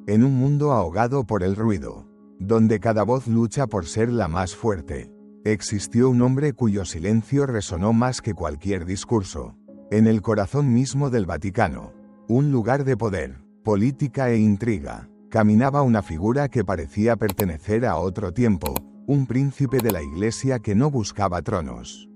En un mundo ahogado por el ruido, donde cada voz lucha por ser la más fuerte, existió un hombre cuyo silencio resonó más que cualquier discurso. En el corazón mismo del Vaticano, un lugar de poder, política e intriga, caminaba una figura que parecía pertenecer a otro tiempo, un príncipe de la Iglesia que no buscaba tronos.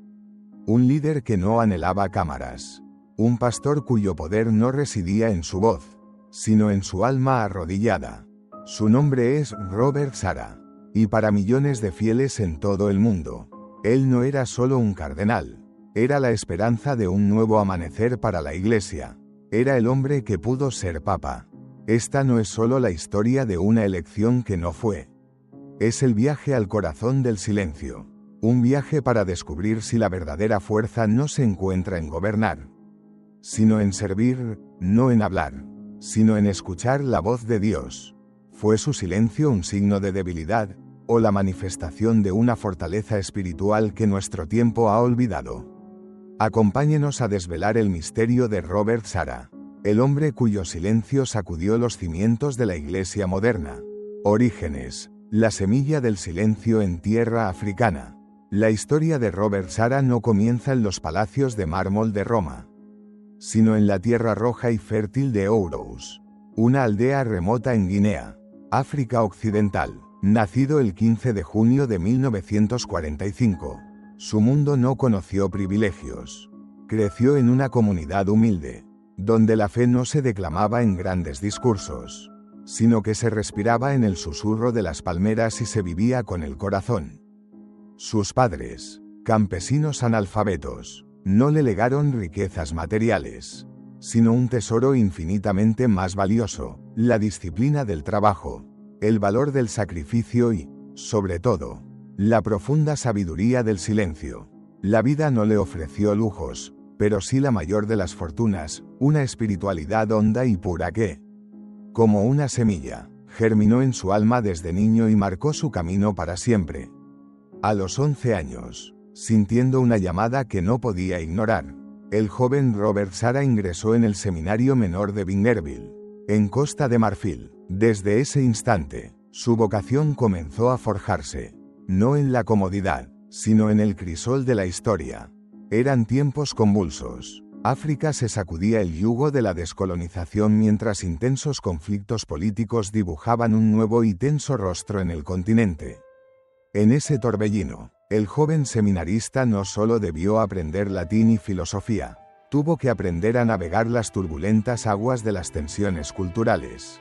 Un líder que no anhelaba cámaras. Un pastor cuyo poder no residía en su voz, sino en su alma arrodillada. Su nombre es Robert Sarah, y para millones de fieles en todo el mundo, él no era solo un cardenal, era la esperanza de un nuevo amanecer para la Iglesia. Era el hombre que pudo ser papa. Esta no es solo la historia de una elección que no fue. Es el viaje al corazón del silencio. Un viaje para descubrir si la verdadera fuerza no se encuentra en gobernar, sino en servir, no en hablar, sino en escuchar la voz de Dios. ¿Fue su silencio un signo de debilidad, o la manifestación de una fortaleza espiritual que nuestro tiempo ha olvidado? Acompáñenos a desvelar el misterio de Robert Sarah, el hombre cuyo silencio sacudió los cimientos de la Iglesia moderna. Orígenes, la semilla del silencio en tierra africana. La historia de Robert Sarah no comienza en los palacios de mármol de Roma, sino en la tierra roja y fértil de Ourouse, una aldea remota en Guinea, África Occidental. Nacido el 15 de junio de 1945, su mundo no conoció privilegios. Creció en una comunidad humilde, donde la fe no se declamaba en grandes discursos, sino que se respiraba en el susurro de las palmeras y se vivía con el corazón. Sus padres, campesinos analfabetos, no le legaron riquezas materiales, sino un tesoro infinitamente más valioso, la disciplina del trabajo, el valor del sacrificio y, sobre todo, la profunda sabiduría del silencio. La vida no le ofreció lujos, pero sí la mayor de las fortunas, una espiritualidad honda y pura que, como una semilla, germinó en su alma desde niño y marcó su camino para siempre. A los 11 años, sintiendo una llamada que no podía ignorar, el joven Robert Sarah ingresó en el seminario menor de Bingerville, en Costa de Marfil. Desde ese instante, su vocación comenzó a forjarse, no en la comodidad, sino en el crisol de la historia. Eran tiempos convulsos. África se sacudía el yugo de la descolonización mientras intensos conflictos políticos dibujaban un nuevo y tenso rostro en el continente. En ese torbellino, el joven seminarista no solo debió aprender latín y filosofía, tuvo que aprender a navegar las turbulentas aguas de las tensiones culturales,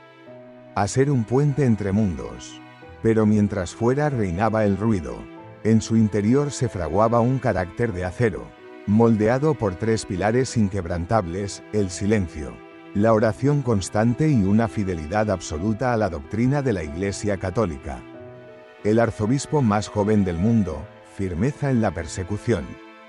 a ser un puente entre mundos. Pero mientras fuera reinaba el ruido, en su interior se fraguaba un carácter de acero, moldeado por 3 pilares inquebrantables: el silencio, la oración constante y una fidelidad absoluta a la doctrina de la Iglesia Católica. El arzobispo más joven del mundo, firmeza en la persecución.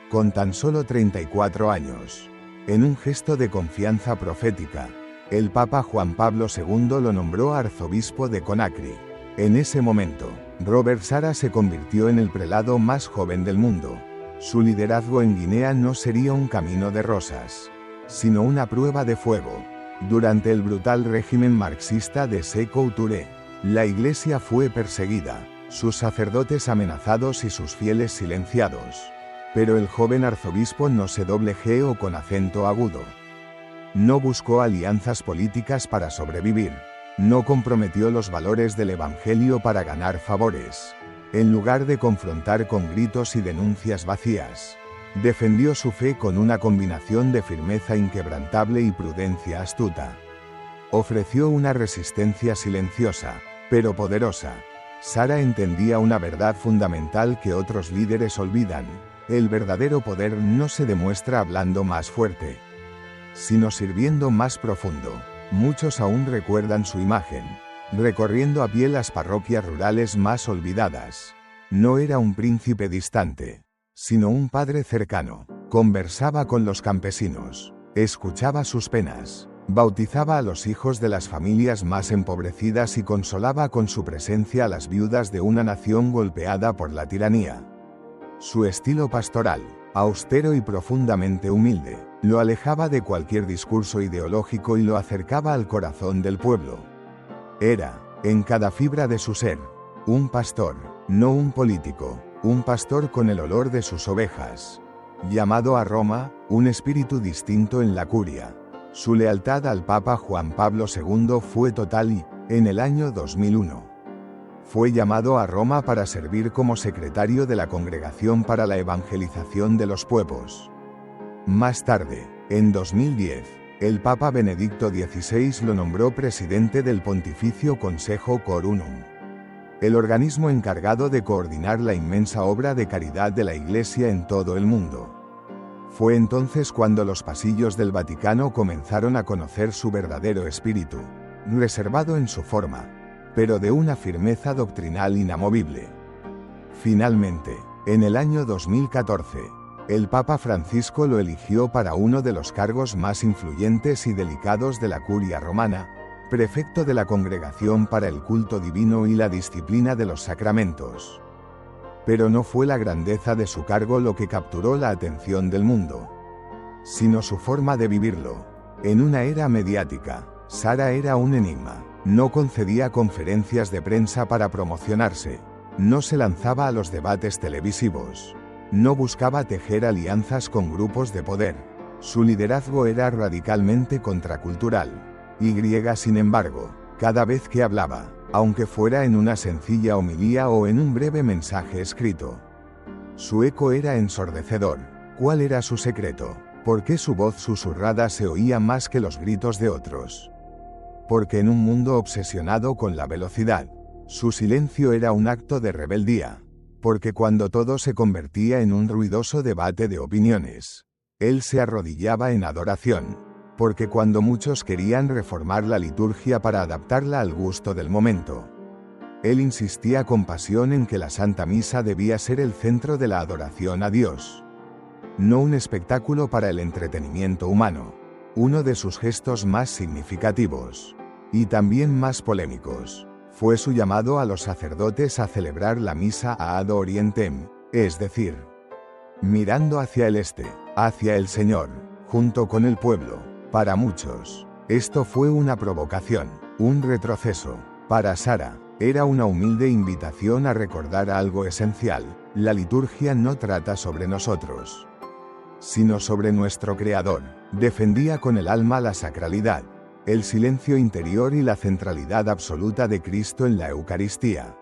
Con tan solo 34 años, en un gesto de confianza profética, el Papa Juan Pablo II lo nombró arzobispo de Conakry. En ese momento, Robert Sarah se convirtió en el prelado más joven del mundo. Su liderazgo en Guinea no sería un camino de rosas, sino una prueba de fuego. Durante el brutal régimen marxista de Sékou Touré, la Iglesia fue perseguida, sus sacerdotes amenazados y sus fieles silenciados. Pero el joven arzobispo no se doblejeó con acento agudo. No buscó alianzas políticas para sobrevivir. No comprometió los valores del Evangelio para ganar favores. En lugar de confrontar con gritos y denuncias vacías, defendió su fe con una combinación de firmeza inquebrantable y prudencia astuta. Ofreció una resistencia silenciosa, pero poderosa. Sarah entendía una verdad fundamental que otros líderes olvidan: el verdadero poder no se demuestra hablando más fuerte, sino sirviendo más profundo. Muchos aún recuerdan su imagen, recorriendo a pie las parroquias rurales más olvidadas. No era un príncipe distante, sino un padre cercano. Conversaba con los campesinos, escuchaba sus penas, bautizaba a los hijos de las familias más empobrecidas y consolaba con su presencia a las viudas de una nación golpeada por la tiranía. Su estilo pastoral, austero y profundamente humilde, lo alejaba de cualquier discurso ideológico y lo acercaba al corazón del pueblo. Era, en cada fibra de su ser, un pastor, no un político, un pastor con el olor de sus ovejas. Llamado a Roma, un espíritu distinto en la curia. Su lealtad al Papa Juan Pablo II fue total y, en el año 2001, fue llamado a Roma para servir como secretario de la Congregación para la Evangelización de los Pueblos. Más tarde, en 2010, el Papa Benedicto XVI lo nombró presidente del Pontificio Consejo Corunum, el organismo encargado de coordinar la inmensa obra de caridad de la Iglesia en todo el mundo. Fue entonces cuando los pasillos del Vaticano comenzaron a conocer su verdadero espíritu, reservado en su forma, pero de una firmeza doctrinal inamovible. Finalmente, en el año 2014, el Papa Francisco lo eligió para uno de los cargos más influyentes y delicados de la Curia Romana, prefecto de la Congregación para el Culto Divino y la Disciplina de los Sacramentos. Pero no fue la grandeza de su cargo lo que capturó la atención del mundo, sino su forma de vivirlo. En una era mediática, Sara era un enigma. No concedía conferencias de prensa para promocionarse, no se lanzaba a los debates televisivos, no buscaba tejer alianzas con grupos de poder. Su liderazgo era radicalmente contracultural. Sin embargo, cada vez que hablaba, aunque fuera en una sencilla homilía o en un breve mensaje escrito, su eco era ensordecedor. ¿Cuál era su secreto? ¿Por qué su voz susurrada se oía más que los gritos de otros? Porque en un mundo obsesionado con la velocidad, su silencio era un acto de rebeldía. Porque cuando todo se convertía en un ruidoso debate de opiniones, él se arrodillaba en adoración. Porque cuando muchos querían reformar la liturgia para adaptarla al gusto del momento, él insistía con pasión en que la Santa Misa debía ser el centro de la adoración a Dios, no un espectáculo para el entretenimiento humano. Uno de sus gestos más significativos, y también más polémicos, fue su llamado a los sacerdotes a celebrar la misa ad orientem, es decir, mirando hacia el este, hacia el Señor, junto con el pueblo. Para muchos, esto fue una provocación, un retroceso. Para Sara, era una humilde invitación a recordar algo esencial: la liturgia no trata sobre nosotros, sino sobre nuestro Creador. Defendía con el alma la sacralidad, el silencio interior y la centralidad absoluta de Cristo en la Eucaristía.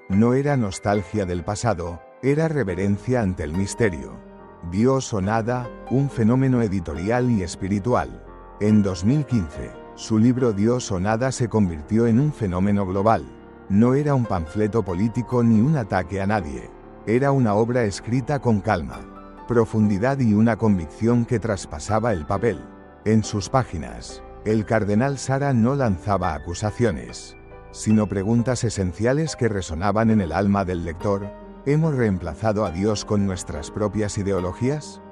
No era nostalgia del pasado, era reverencia ante el misterio. Dios o nada, un fenómeno editorial y espiritual. En 2015, su libro Dios o nada se convirtió en un fenómeno global. No era un panfleto político ni un ataque a nadie. Era una obra escrita con calma, profundidad y una convicción que traspasaba el papel. En sus páginas, el cardenal Sara no lanzaba acusaciones, sino preguntas esenciales que resonaban en el alma del lector. ¿Hemos reemplazado a Dios con nuestras propias ideologías?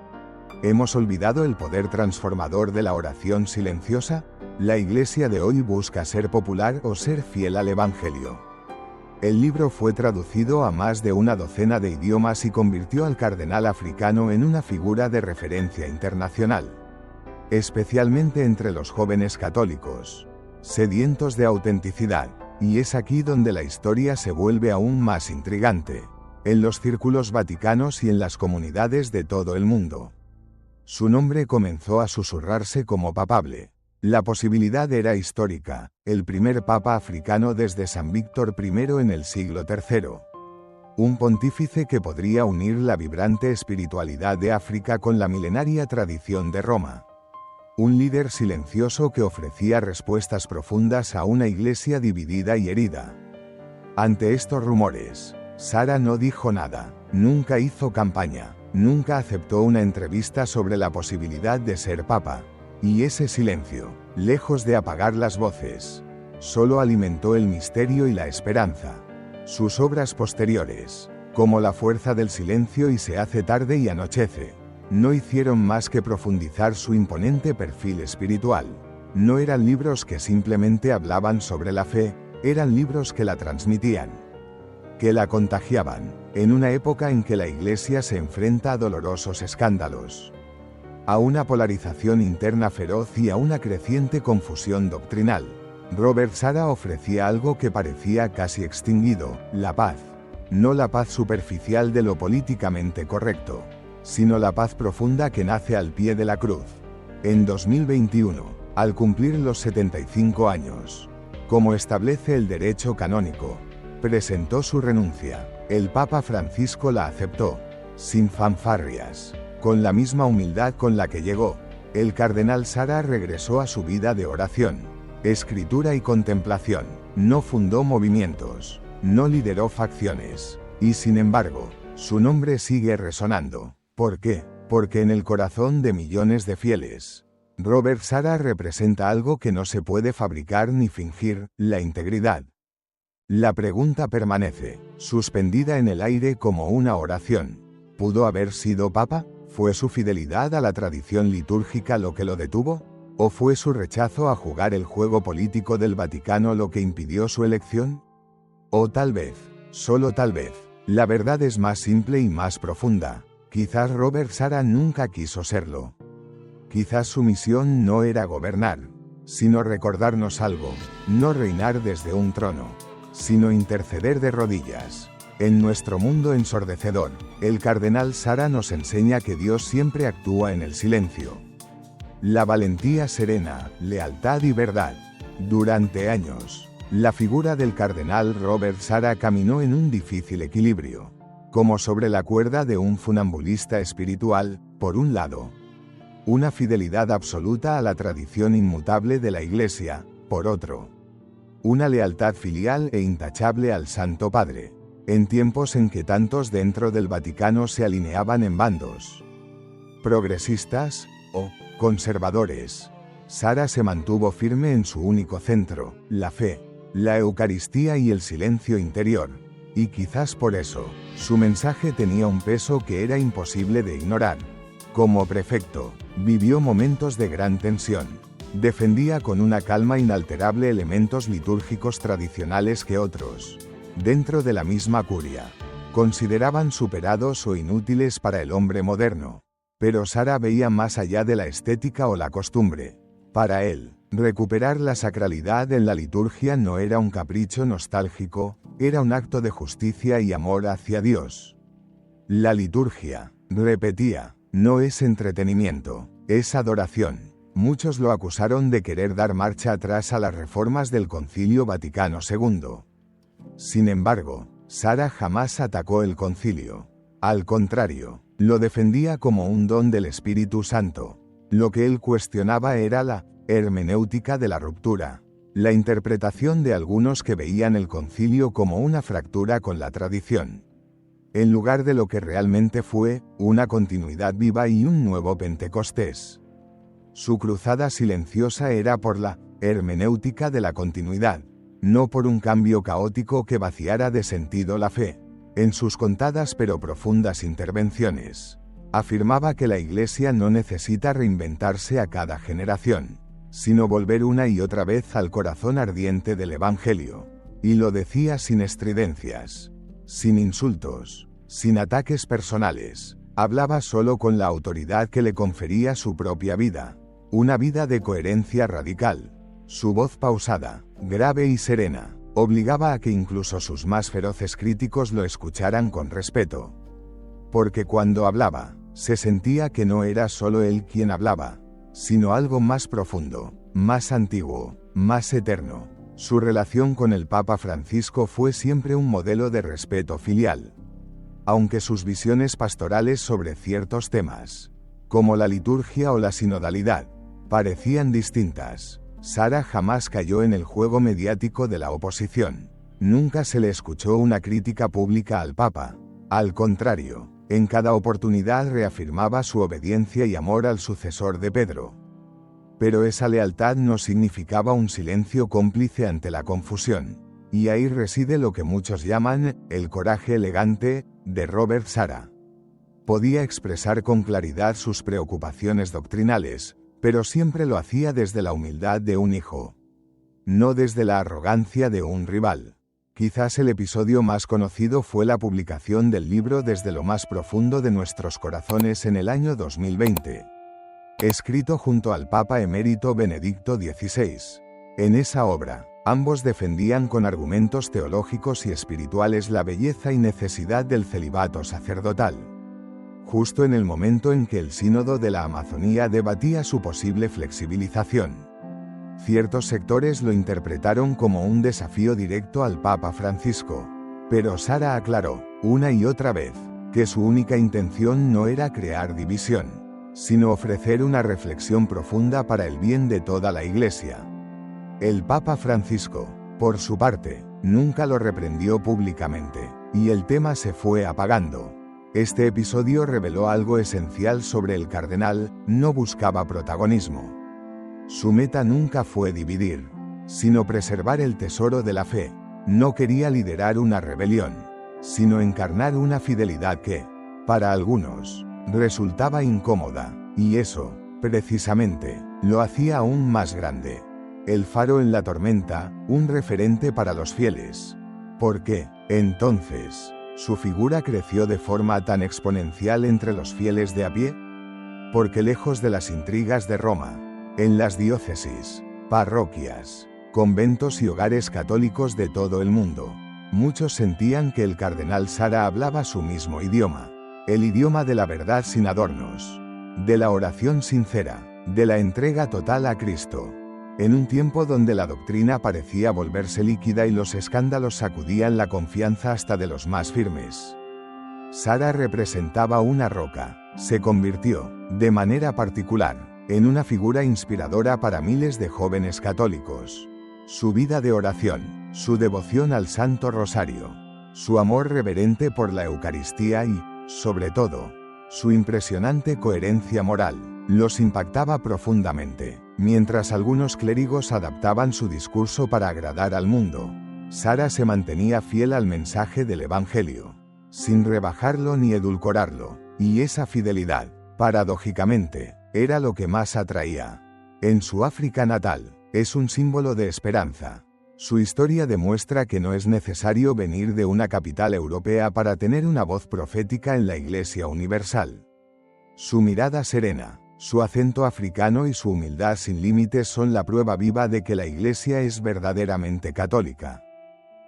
¿Hemos olvidado el poder transformador de la oración silenciosa? ¿La Iglesia de hoy busca ser popular o ser fiel al Evangelio? El libro fue traducido a más de una docena de idiomas y convirtió al cardenal africano en una figura de referencia internacional, especialmente entre los jóvenes católicos, sedientos de autenticidad. Y es aquí donde la historia se vuelve aún más intrigante. En los círculos vaticanos y en las comunidades de todo el mundo, su nombre comenzó a susurrarse como papable. La posibilidad era histórica: el primer papa africano desde San Víctor I en el siglo III. Un pontífice que podría unir la vibrante espiritualidad de África con la milenaria tradición de Roma. Un líder silencioso que ofrecía respuestas profundas a una iglesia dividida y herida. Ante estos rumores, Sara no dijo nada, nunca hizo campaña, nunca aceptó una entrevista sobre la posibilidad de ser papa. Y ese silencio, lejos de apagar las voces, solo alimentó el misterio y la esperanza. Sus obras posteriores, como La fuerza del silencio y Se hace tarde y anochece, no hicieron más que profundizar su imponente perfil espiritual. No eran libros que simplemente hablaban sobre la fe, eran libros que la transmitían, que la contagiaban, en una época en que la Iglesia se enfrenta a dolorosos escándalos, a una polarización interna feroz y a una creciente confusión doctrinal. Robert Sara ofrecía algo que parecía casi extinguido: la paz. No la paz superficial de lo políticamente correcto, sino la paz profunda que nace al pie de la cruz. En 2021, al cumplir los 75 años, como establece el derecho canónico, presentó su renuncia. El Papa Francisco la aceptó, sin fanfarrias, con la misma humildad con la que llegó. El cardenal Sara regresó a su vida de oración, escritura y contemplación. No fundó movimientos, no lideró facciones, y sin embargo, su nombre sigue resonando. ¿Por qué? Porque en el corazón de millones de fieles, Robert Sara representa algo que no se puede fabricar ni fingir: la integridad. La pregunta permanece, suspendida en el aire como una oración. ¿Pudo haber sido papa? ¿Fue su fidelidad a la tradición litúrgica lo que lo detuvo? ¿O fue su rechazo a jugar el juego político del Vaticano lo que impidió su elección? O tal vez, solo tal vez, la verdad es más simple y más profunda. Quizás Robert Sara nunca quiso serlo. Quizás su misión no era gobernar, sino recordarnos algo: no reinar desde un trono, sino interceder de rodillas. En nuestro mundo ensordecedor, el cardenal Sara nos enseña que Dios siempre actúa en el silencio. La valentía serena, lealtad y verdad. Durante años, la figura del cardenal Robert Sara caminó en un difícil equilibrio, como sobre la cuerda de un funambulista espiritual. Por un lado, una fidelidad absoluta a la tradición inmutable de la Iglesia; por otro, una lealtad filial e intachable al Santo Padre, en tiempos en que tantos dentro del Vaticano se alineaban en bandos progresistas o conservadores. Sara se mantuvo firme en su único centro: la fe, la Eucaristía y el silencio interior. Y quizás por eso, su mensaje tenía un peso que era imposible de ignorar. Como prefecto, vivió momentos de gran tensión. Defendía con una calma inalterable elementos litúrgicos tradicionales que otros, dentro de la misma curia, consideraban superados o inútiles para el hombre moderno. Pero Sara veía más allá de la estética o la costumbre. Para él, recuperar la sacralidad en la liturgia no era un capricho nostálgico, era un acto de justicia y amor hacia Dios. La liturgia, repetía, no es entretenimiento, es adoración. Muchos lo acusaron de querer dar marcha atrás a las reformas del Concilio Vaticano II. Sin embargo, Sara jamás atacó el concilio. Al contrario, lo defendía como un don del Espíritu Santo. Lo que él cuestionaba era la hermenéutica de la ruptura, la interpretación de algunos que veían el concilio como una fractura con la tradición, en lugar de lo que realmente fue, una continuidad viva y un nuevo Pentecostés. Su cruzada silenciosa era por la hermenéutica de la continuidad, no por un cambio caótico que vaciara de sentido la fe. En sus contadas pero profundas intervenciones, afirmaba que la Iglesia no necesita reinventarse a cada generación, sino volver una y otra vez al corazón ardiente del Evangelio. Y lo decía sin estridencias, sin insultos, sin ataques personales. Hablaba solo con la autoridad que le confería su propia vida, una vida de coherencia radical. Su voz pausada, grave y serena, obligaba a que incluso sus más feroces críticos lo escucharan con respeto. Porque cuando hablaba, se sentía que no era solo él quien hablaba, sino algo más profundo, más antiguo, más eterno. Su relación con el Papa Francisco fue siempre un modelo de respeto filial. Aunque sus visiones pastorales sobre ciertos temas, como la liturgia o la sinodalidad, parecían distintas, Sara jamás cayó en el juego mediático de la oposición. Nunca se le escuchó una crítica pública al Papa. Al contrario, en cada oportunidad reafirmaba su obediencia y amor al sucesor de Pedro. Pero esa lealtad no significaba un silencio cómplice ante la confusión. Y ahí reside lo que muchos llaman el coraje elegante de Robert Sara. Podía expresar con claridad sus preocupaciones doctrinales, pero siempre lo hacía desde la humildad de un hijo, no desde la arrogancia de un rival. Quizás el episodio más conocido fue la publicación del libro Desde lo más profundo de nuestros corazones en el año 2020, escrito junto al Papa emérito Benedicto XVI. En esa obra, ambos defendían con argumentos teológicos y espirituales la belleza y necesidad del celibato sacerdotal. Justo en el momento en que el Sínodo de la Amazonía debatía su posible flexibilización. Ciertos sectores lo interpretaron como un desafío directo al Papa Francisco. Pero Sara aclaró, una y otra vez, que su única intención no era crear división, sino ofrecer una reflexión profunda para el bien de toda la Iglesia. El Papa Francisco, por su parte, nunca lo reprendió públicamente, y el tema se fue apagando. Este episodio reveló algo esencial sobre el cardenal: no buscaba protagonismo. Su meta nunca fue dividir, sino preservar el tesoro de la fe. No quería liderar una rebelión, sino encarnar una fidelidad que, para algunos, resultaba incómoda, y eso, precisamente, lo hacía aún más grande. El faro en la tormenta, un referente para los fieles. ¿Por qué, entonces, su figura creció de forma tan exponencial entre los fieles de a pie? Porque lejos de las intrigas de Roma, en las diócesis, parroquias, conventos y hogares católicos de todo el mundo, muchos sentían que el cardenal Sara hablaba su mismo idioma, el idioma de la verdad sin adornos, de la oración sincera, de la entrega total a Cristo. En un tiempo donde la doctrina parecía volverse líquida y los escándalos sacudían la confianza hasta de los más firmes, Sara representaba una roca. Se convirtió, de manera particular, en una figura inspiradora para miles de jóvenes católicos. Su vida de oración, su devoción al Santo Rosario, su amor reverente por la Eucaristía y, sobre todo, su impresionante coherencia moral, los impactaba profundamente. Mientras algunos clérigos adaptaban su discurso para agradar al mundo, Sara se mantenía fiel al mensaje del Evangelio, sin rebajarlo ni edulcorarlo, y esa fidelidad, paradójicamente, era lo que más atraía. En su África natal, es un símbolo de esperanza. Su historia demuestra que no es necesario venir de una capital europea para tener una voz profética en la Iglesia universal. Su mirada serena, su acento africano y su humildad sin límites son la prueba viva de que la Iglesia es verdaderamente católica.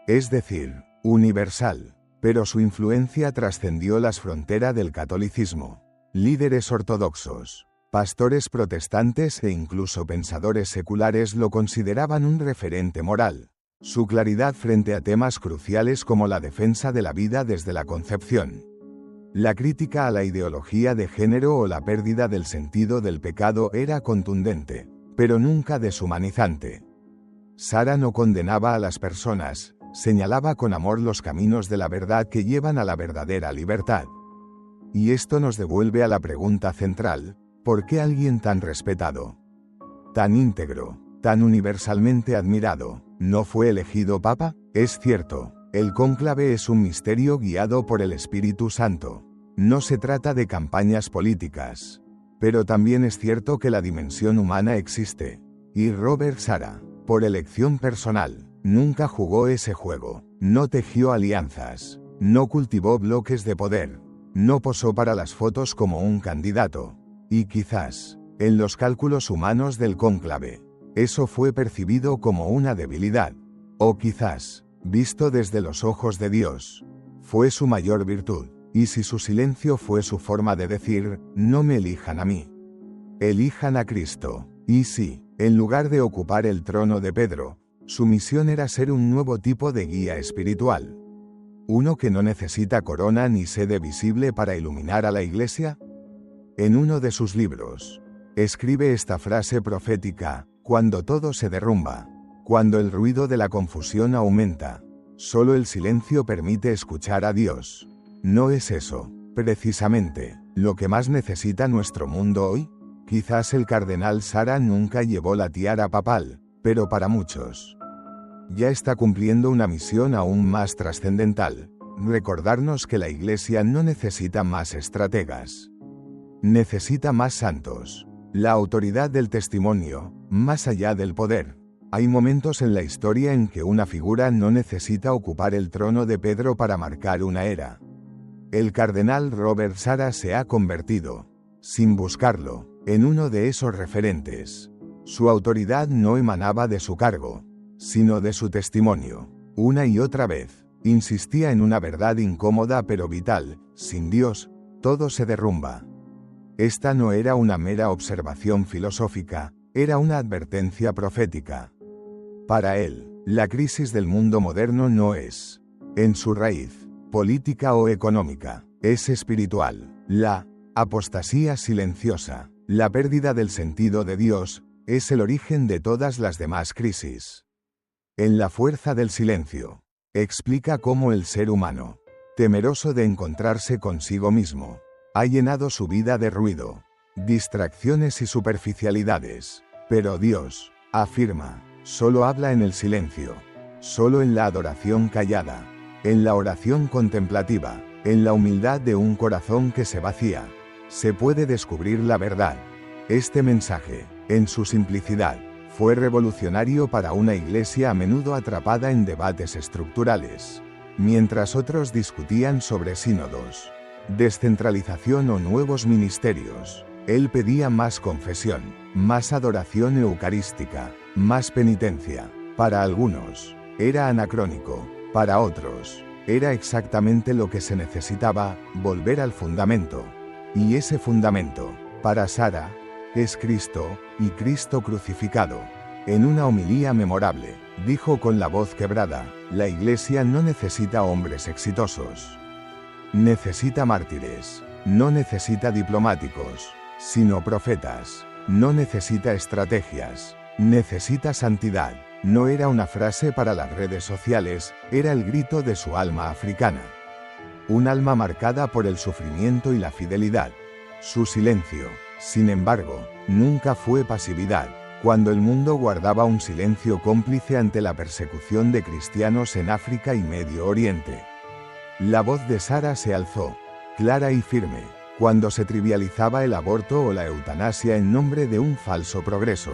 Es decir, universal. Pero su influencia trascendió las fronteras del catolicismo. Líderes ortodoxos, pastores protestantes e incluso pensadores seculares lo consideraban un referente moral. Su claridad frente a temas cruciales como la defensa de la vida desde la concepción, la crítica a la ideología de género o la pérdida del sentido del pecado era contundente, pero nunca deshumanizante. Sara no condenaba a las personas, señalaba con amor los caminos de la verdad que llevan a la verdadera libertad. Y esto nos devuelve a la pregunta central: ¿por qué alguien tan respetado, tan íntegro, tan universalmente admirado, no fue elegido papa? Es cierto, el cónclave es un misterio guiado por el Espíritu Santo. No se trata de campañas políticas. Pero también es cierto que la dimensión humana existe. Y Robert Sara, por elección personal, nunca jugó ese juego, no tejió alianzas, no cultivó bloques de poder, no posó para las fotos como un candidato. Y quizás, en los cálculos humanos del cónclave, eso fue percibido como una debilidad. O quizás, visto desde los ojos de Dios, fue su mayor virtud. Y si su silencio fue su forma de decir: no me elijan a mí, elijan a Cristo. Y si, en lugar de ocupar el trono de Pedro, su misión era ser un nuevo tipo de guía espiritual, uno que no necesita corona ni sede visible para iluminar a la Iglesia. En uno de sus libros, escribe esta frase profética: cuando todo se derrumba, cuando el ruido de la confusión aumenta, solo el silencio permite escuchar a Dios. ¿No es eso, precisamente, lo que más necesita nuestro mundo hoy? Quizás el cardenal Sara nunca llevó la tiara papal, pero para muchos, ya está cumpliendo una misión aún más trascendental: recordarnos que la Iglesia no necesita más estrategas, necesita más santos. La autoridad del testimonio, más allá del poder. Hay momentos en la historia en que una figura no necesita ocupar el trono de Pedro para marcar una era. El cardenal Robert Sara se ha convertido, sin buscarlo, en uno de esos referentes. Su autoridad no emanaba de su cargo, sino de su testimonio. Una y otra vez, insistía en una verdad incómoda pero vital: sin Dios, todo se derrumba. Esta no era una mera observación filosófica, era una advertencia profética. Para él, la crisis del mundo moderno no es, en su raíz, política o económica, es espiritual. La apostasía silenciosa, la pérdida del sentido de Dios, es el origen de todas las demás crisis. En La fuerza del silencio, explica cómo el ser humano, temeroso de encontrarse consigo mismo, ha llenado su vida de ruido, distracciones y superficialidades. Pero Dios, afirma, solo habla en el silencio, solo en la adoración callada, en la oración contemplativa, en la humildad de un corazón que se vacía, se puede descubrir la verdad. Este mensaje, en su simplicidad, fue revolucionario para una iglesia a menudo atrapada en debates estructurales. Mientras otros discutían sobre sínodos, descentralización o nuevos ministerios, él pedía más confesión, más adoración eucarística, más penitencia. Para algunos, era anacrónico, para otros, era exactamente lo que se necesitaba: volver al fundamento. Y ese fundamento, para Sarah, es Cristo, y Cristo crucificado. En una homilía memorable, dijo con la voz quebrada: la Iglesia no necesita hombres exitosos. Necesita mártires. No necesita diplomáticos, sino profetas. No necesita estrategias. Necesita santidad. No era una frase para las redes sociales, era el grito de su alma africana. Un alma marcada por el sufrimiento y la fidelidad. Su silencio, sin embargo, nunca fue pasividad. Cuando el mundo guardaba un silencio cómplice ante la persecución de cristianos en África y Medio Oriente, la voz de Sarah se alzó, clara y firme, cuando se trivializaba el aborto o la eutanasia en nombre de un falso progreso.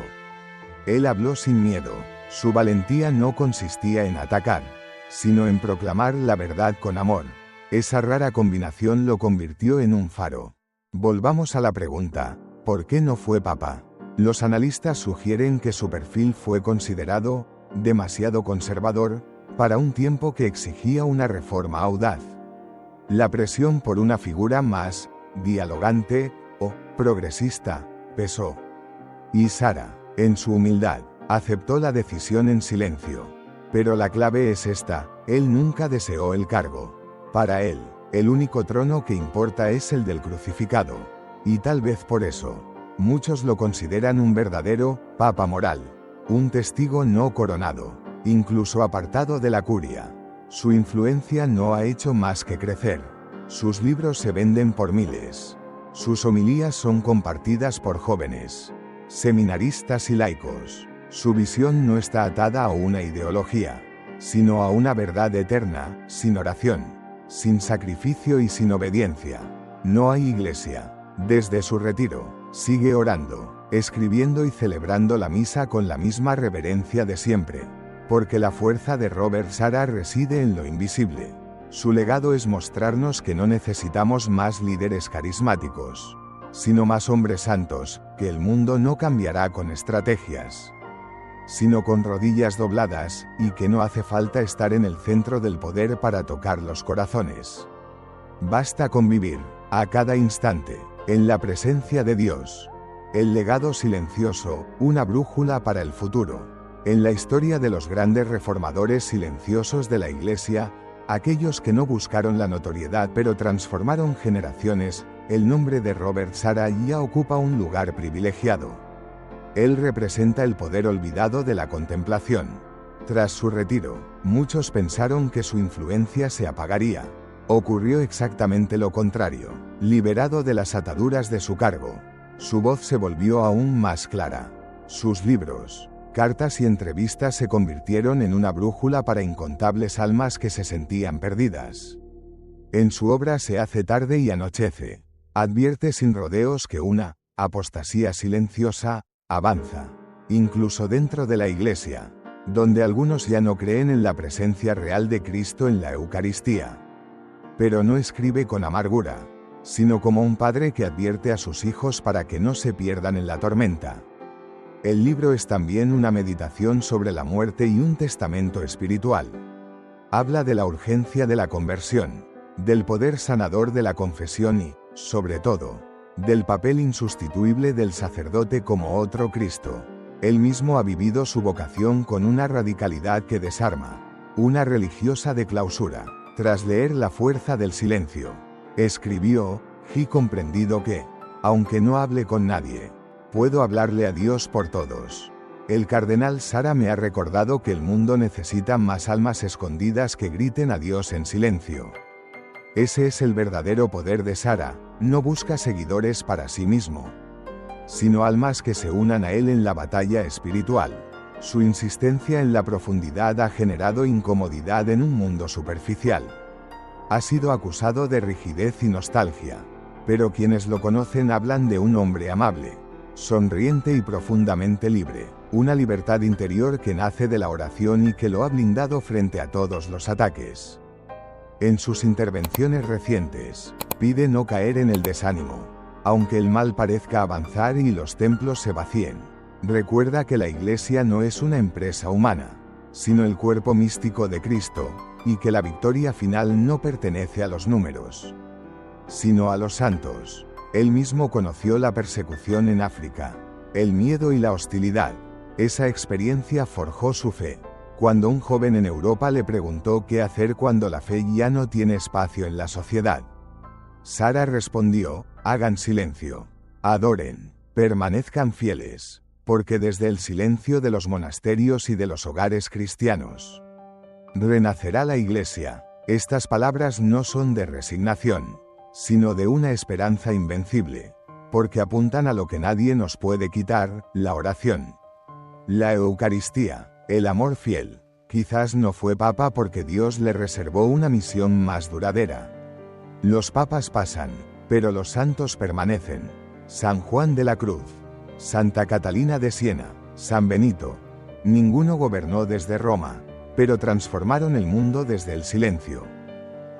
Él habló sin miedo. Su valentía no consistía en atacar, sino en proclamar la verdad con amor. Esa rara combinación lo convirtió en un faro. Volvamos a la pregunta: ¿por qué no fue papa? Los analistas sugieren que su perfil fue considerado demasiado conservador para un tiempo que exigía una reforma audaz. La presión por una figura más dialogante o progresista pesó. Y Sarah, en su humildad, aceptó la decisión en silencio. Pero la clave es esta: él nunca deseó el cargo. Para él, el único trono que importa es el del crucificado. Y tal vez por eso, muchos lo consideran un verdadero papa moral, un testigo no coronado, incluso apartado de la curia. Su influencia no ha hecho más que crecer. Sus libros se venden por miles. Sus homilías son compartidas por jóvenes, seminaristas y laicos. Su visión no está atada a una ideología, sino a una verdad eterna, sin oración, sin sacrificio y sin obediencia. No hay iglesia. Desde su retiro, sigue orando, escribiendo y celebrando la misa con la misma reverencia de siempre. Porque la fuerza de Robert Sarah reside en lo invisible. Su legado es mostrarnos que no necesitamos más líderes carismáticos, sino más hombres santos, que el mundo no cambiará con estrategias, sino con rodillas dobladas, y que no hace falta estar en el centro del poder para tocar los corazones. Basta con vivir, a cada instante, en la presencia de Dios. El legado silencioso, una brújula para el futuro. En la historia de los grandes reformadores silenciosos de la Iglesia, aquellos que no buscaron la notoriedad pero transformaron generaciones, el nombre de Robert Sarah ya ocupa un lugar privilegiado. Él representa el poder olvidado de la contemplación. Tras su retiro, muchos pensaron que su influencia se apagaría. Ocurrió exactamente lo contrario. Liberado de las ataduras de su cargo, su voz se volvió aún más clara. Sus libros, cartas y entrevistas se convirtieron en una brújula para incontables almas que se sentían perdidas. En su obra Se hace tarde y anochece, advierte sin rodeos que una apostasía silenciosa avanza, incluso dentro de la Iglesia, donde algunos ya no creen en la presencia real de Cristo en la Eucaristía. Pero no escribe con amargura, sino como un padre que advierte a sus hijos para que no se pierdan en la tormenta. El libro es también una meditación sobre la muerte y un testamento espiritual. Habla de la urgencia de la conversión, del poder sanador de la confesión y, sobre todo, del papel insustituible del sacerdote como otro Cristo. Él mismo ha vivido su vocación con una radicalidad que desarma, una religiosa de clausura. Tras leer La fuerza del silencio, escribió: "He comprendido que, aunque no hable con nadie, puedo hablarle a Dios por todos". El cardenal Sara me ha recordado que el mundo necesita más almas escondidas que griten a Dios en silencio. Ese es el verdadero poder de Sara. No busca seguidores para sí mismo, sino almas que se unan a él en la batalla espiritual. Su insistencia en la profundidad ha generado incomodidad en un mundo superficial. Ha sido acusado de rigidez y nostalgia, pero quienes lo conocen hablan de un hombre amable, sonriente y profundamente libre, una libertad interior que nace de la oración y que lo ha blindado frente a todos los ataques. En sus intervenciones recientes, pide no caer en el desánimo, aunque el mal parezca avanzar y los templos se vacíen. Recuerda que la Iglesia no es una empresa humana, sino el cuerpo místico de Cristo, y que la victoria final no pertenece a los números, sino a los santos. Él mismo conoció la persecución en África, el miedo y la hostilidad. Esa experiencia forjó su fe. Cuando un joven en Europa le preguntó qué hacer cuando la fe ya no tiene espacio en la sociedad, Sara respondió: hagan silencio, adoren, permanezcan fieles, porque desde el silencio de los monasterios y de los hogares cristianos renacerá la Iglesia. Estas palabras no son de resignación, sino de una esperanza invencible, porque apuntan a lo que nadie nos puede quitar: la oración, la Eucaristía, el amor fiel. Quizás no fue papa porque Dios le reservó una misión más duradera. Los papas pasan, pero los santos permanecen. San Juan de la Cruz, Santa Catalina de Siena, San Benito. Ninguno gobernó desde Roma, pero transformaron el mundo desde el silencio,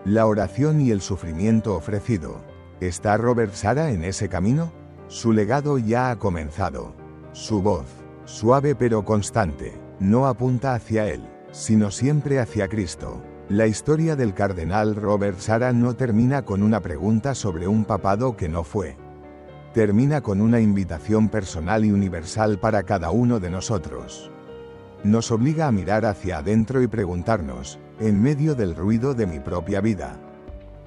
la oración y el sufrimiento ofrecido. ¿Está Robert Sara en ese camino? Su legado ya ha comenzado. Su voz, suave pero constante, no apunta hacia él, sino siempre hacia Cristo. La historia del cardenal Robert Sara no termina con una pregunta sobre un papado que no fue. Termina con una invitación personal y universal para cada uno de nosotros. Nos obliga a mirar hacia adentro y preguntarnos, en medio del ruido de mi propia vida,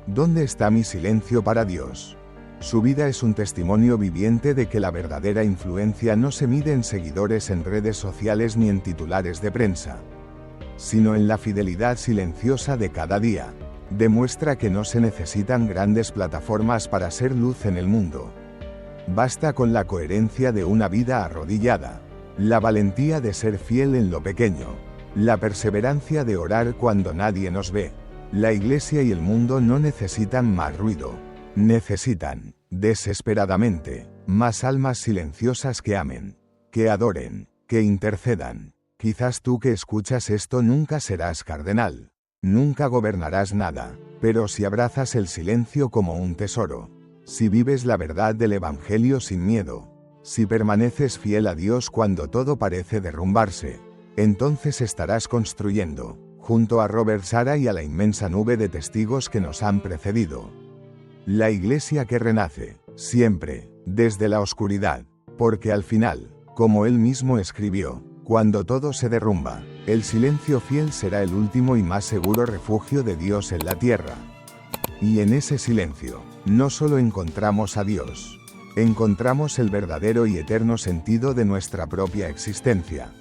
¿dónde está mi silencio para Dios? Su vida es un testimonio viviente de que la verdadera influencia no se mide en seguidores en redes sociales ni en titulares de prensa, sino en la fidelidad silenciosa de cada día. Demuestra que no se necesitan grandes plataformas para ser luz en el mundo. Basta con la coherencia de una vida arrodillada, la valentía de ser fiel en lo pequeño, la perseverancia de orar cuando nadie nos ve. La Iglesia y el mundo no necesitan más ruido. Necesitan, desesperadamente, más almas silenciosas que amen, que adoren, que intercedan. Quizás tú que escuchas esto nunca serás cardenal, nunca gobernarás nada, pero si abrazas el silencio como un tesoro, si vives la verdad del Evangelio sin miedo, si permaneces fiel a Dios cuando todo parece derrumbarse, entonces estarás construyendo, junto a Robert Sara y a la inmensa nube de testigos que nos han precedido, la Iglesia que renace, siempre, desde la oscuridad, porque al final, como él mismo escribió, cuando todo se derrumba, el silencio fiel será el último y más seguro refugio de Dios en la tierra. Y en ese silencio, no solo encontramos a Dios, encontramos el verdadero y eterno sentido de nuestra propia existencia.